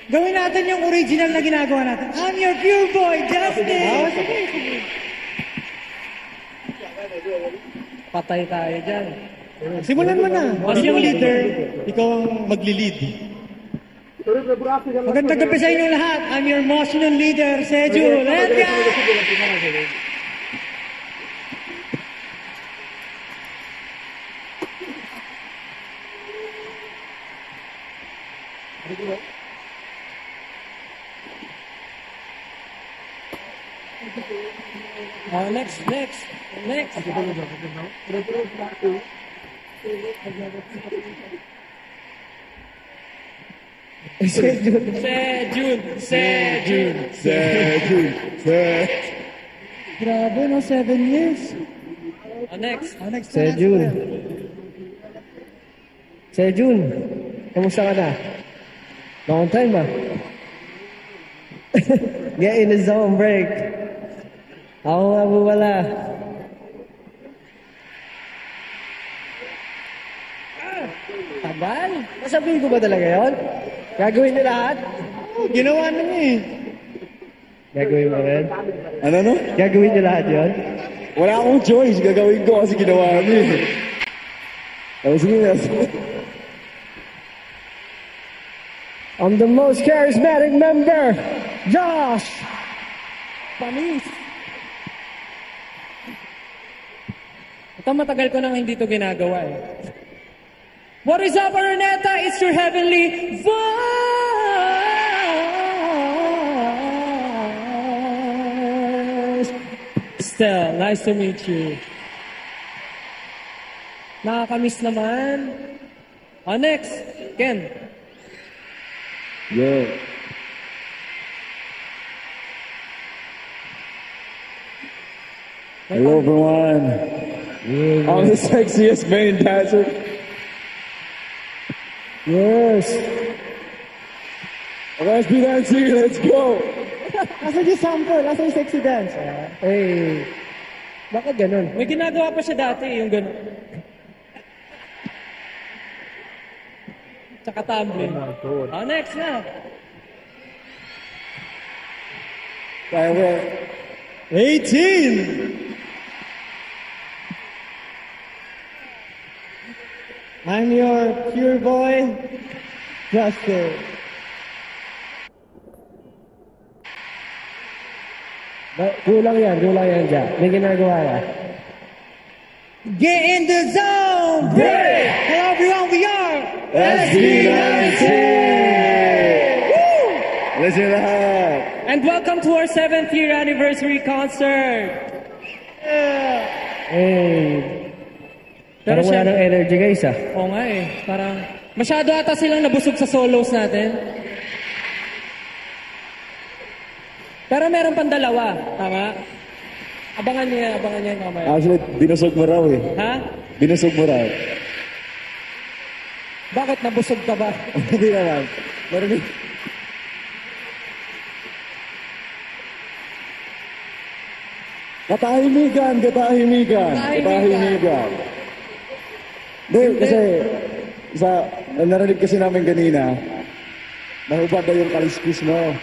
Gawin natin yung original na ginagawa natin. I'm your pure boy, Justin! Patay tayo dyan. Simulan mo na. As yung leader, ikaw ang magli-lead. Magandang gabi sa inyo lahat. I'm your emotional leader, Seju. Let's go! Next. Sejun. Grabe, no? 7 years. Next. Sejun, kamusta ka na? Long time ah. Get in the zone, break. Ako nga po wala. Tagal? Nasabihin ko ba talaga yun? Gagawin niyo lahat? Ginawa na niya eh. Gagawin mo rin? Ano no? Gagawin niyo lahat yun? Wala akong choice. Gagawin ko kasi ginawa niyo eh. Sige na. I'm the most charismatic member, Josh! Panis. Ito matagal ko nang hindi to ginagawa eh. What is up, Araneta? It's your heavenly voice. Stel, nice to meet you. Nakakamiss naman. Next, Ken. Yeah. Hello everyone. I'm the sexiest main dancer. Yes! Let's be dancing. Let's go. Asa yung sample? Asa yung sexy dance? Hey, bakit ganun? May ginagawa pa siya dati, yung gano'n. Tsaka tumbling. Next na. Kaya mo. 18! I'm your pure boy, Justin. Kulang yan dyan. May ginagawa ka. Get in the zone, break! Hello everyone, we are SB19! Let's do that. And welcome to our 7th year anniversary concert. Hey, Pero parang wala ng energy guys ah. Oo nga eh. Parang masyado ata silang nabusog sa solos natin. Pero meron pang dalawa. Tama? Abangan niya yung mamaya. Actually, binusog mo raw eh. Ha? Binusog mo raw. Bakit nabusog ka ba? Hindi naman. Meron Katahimikan. Hindi, kasi narinig kasi namin kanina, nahubad daw yung kaliskis mo.